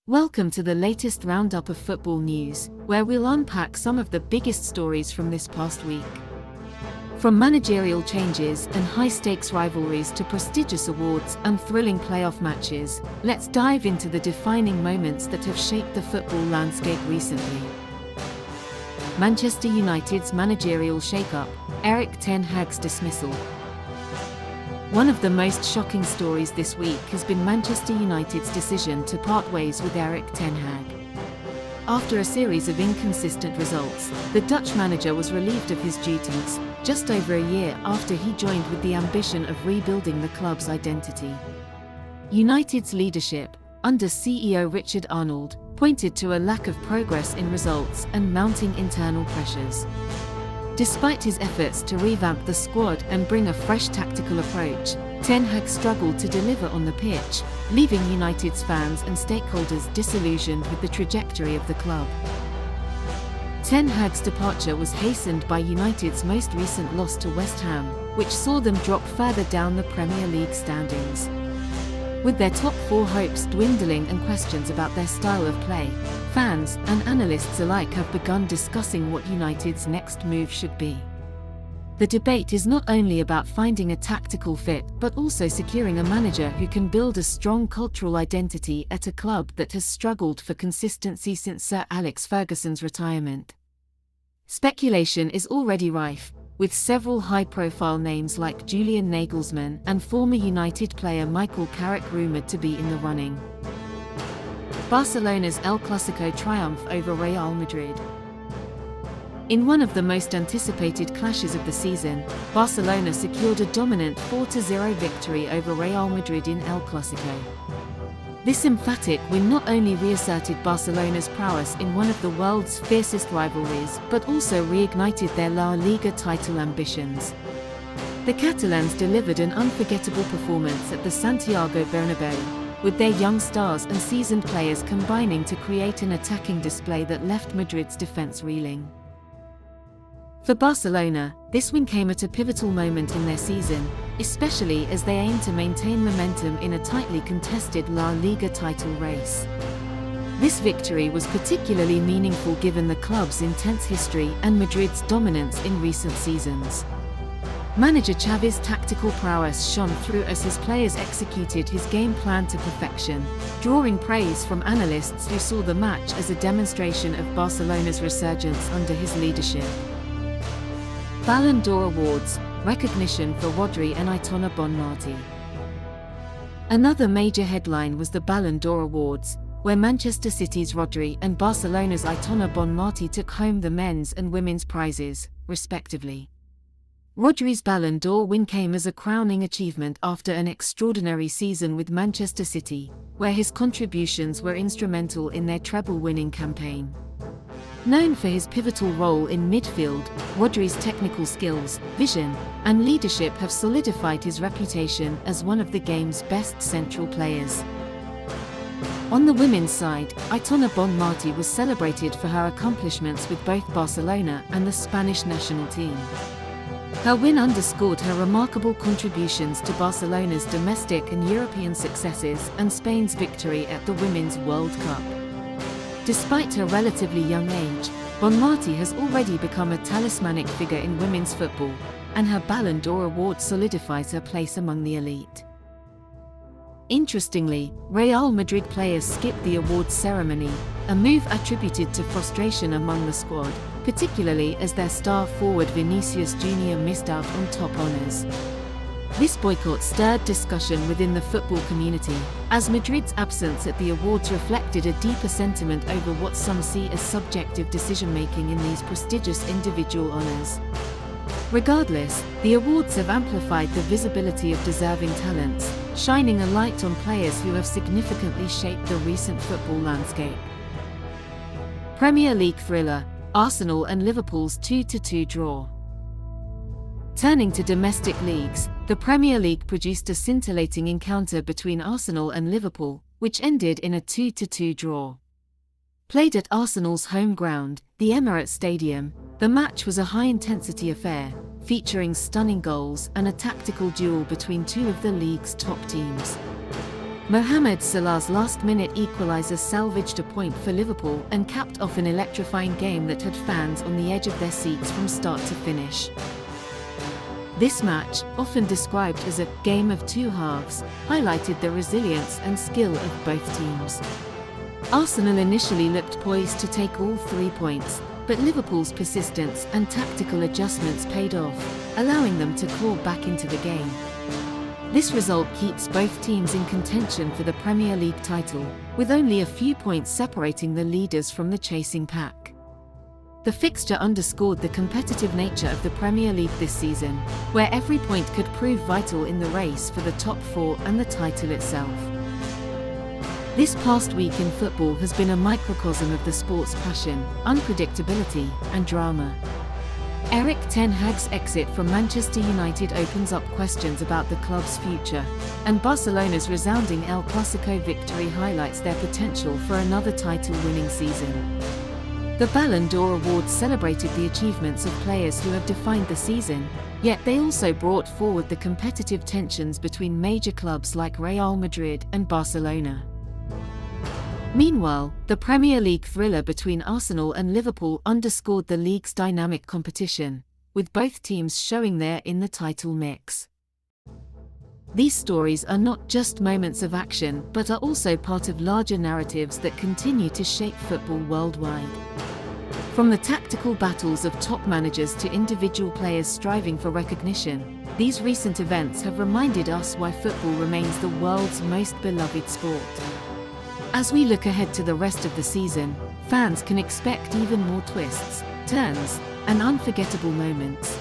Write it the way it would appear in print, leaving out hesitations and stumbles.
Welcome to the latest roundup of football news, where we'll unpack some of the biggest stories from this past week. From managerial changes and high-stakes rivalries to prestigious awards and thrilling playoff matches, let's dive into the defining moments that have shaped the football landscape recently. Manchester United's managerial shake-up, Erik ten Hag's dismissal. One of the most shocking stories this week has been Manchester United's decision to part ways with Erik ten Hag. After a series of inconsistent results, the Dutch manager was relieved of his duties, just over a year after he joined with the ambition of rebuilding the club's identity. United's leadership, under CEO Richard Arnold, pointed to a lack of progress in results and mounting internal pressures. Despite his efforts to revamp the squad and bring a fresh tactical approach, Ten Hag struggled to deliver on the pitch, leaving United's fans and stakeholders disillusioned with the trajectory of the club. Ten Hag's departure was hastened by United's most recent loss to West Ham, which saw them drop further down the Premier League standings. With their top four hopes dwindling and questions about their style of play, fans and analysts alike have begun discussing what United's next move should be. The debate is not only about finding a tactical fit but also securing a manager who can build a strong cultural identity at a club that has struggled for consistency since Sir Alex Ferguson's retirement. Speculation is already rife, with several high-profile names like Julian Nagelsmann and former United player Michael Carrick rumoured to be in the running. Barcelona's El Clasico triumph over Real Madrid. In one of the most anticipated clashes of the season, Barcelona secured a dominant 4-0 victory over Real Madrid in El Clasico. This emphatic win not only reasserted Barcelona's prowess in one of the world's fiercest rivalries but also reignited their La Liga title ambitions. The Catalans delivered an unforgettable performance at the Santiago Bernabeu, with their young stars and seasoned players combining to create an attacking display that left Madrid's defense reeling. For Barcelona, this win came at a pivotal moment in their season, especially as they aim to maintain momentum in a tightly contested La Liga title race. This victory was particularly meaningful given the club's intense history and Madrid's dominance in recent seasons. Manager Xavi's tactical prowess shone through as his players executed his game plan to perfection, drawing praise from analysts who saw the match as a demonstration of Barcelona's resurgence under his leadership. Ballon d'Or Awards, recognition for Rodri and Aitana Bonmatí. Another major headline was the Ballon d'Or Awards, where Manchester City's Rodri and Barcelona's Aitana Bonmatí took home the men's and women's prizes, respectively. Rodri's Ballon d'Or win came as a crowning achievement after an extraordinary season with Manchester City, where his contributions were instrumental in their treble-winning campaign. Known for his pivotal role in midfield, Rodri's technical skills, vision, and leadership have solidified his reputation as one of the game's best central players. On the women's side, Aitana Bonmatí was celebrated for her accomplishments with both Barcelona and the Spanish national team. Her win underscored her remarkable contributions to Barcelona's domestic and European successes and Spain's victory at the Women's World Cup. Despite her relatively young age, Bonmatí has already become a talismanic figure in women's football, and her Ballon d'Or award solidifies her place among the elite. Interestingly, Real Madrid players skipped the awards ceremony, a move attributed to frustration among the squad, particularly as their star forward Vinicius Jr. missed out on top honours. This boycott stirred discussion within the football community, as Madrid's absence at the awards reflected a deeper sentiment over what some see as subjective decision-making in these prestigious individual honours. Regardless, the awards have amplified the visibility of deserving talents, shining a light on players who have significantly shaped the recent football landscape. Premier League thriller, Arsenal and Liverpool's 2-2 draw. Turning to domestic leagues, the Premier League produced a scintillating encounter between Arsenal and Liverpool, which ended in a 2-2 draw. Played at Arsenal's home ground, the Emirates Stadium, the match was a high-intensity affair, featuring stunning goals and a tactical duel between two of the league's top teams. Mohamed Salah's last-minute equaliser salvaged a point for Liverpool and capped off an electrifying game that had fans on the edge of their seats from start to finish. This match, often described as a game of two halves, highlighted the resilience and skill of both teams. Arsenal initially looked poised to take all 3 points, but Liverpool's persistence and tactical adjustments paid off, allowing them to claw back into the game. This result keeps both teams in contention for the Premier League title, with only a few points separating the leaders from the chasing pack. The fixture underscored the competitive nature of the Premier League this season, where every point could prove vital in the race for the top 4 and the title itself. This past week in football has been a microcosm of the sport's passion, unpredictability, and drama. Erik ten Hag's exit from Manchester United opens up questions about the club's future, and Barcelona's resounding El Clasico victory highlights their potential for another title-winning season. The Ballon d'Or awards celebrated the achievements of players who have defined the season, yet they also brought forward the competitive tensions between major clubs like Real Madrid and Barcelona. Meanwhile, the Premier League thriller between Arsenal and Liverpool underscored the league's dynamic competition, with both teams showing they're in the title mix. These stories are not just moments of action but are also part of larger narratives that continue to shape football worldwide. From the tactical battles of top managers to individual players striving for recognition, these recent events have reminded us why football remains the world's most beloved sport. As we look ahead to the rest of the season, fans can expect even more twists, turns, and unforgettable moments.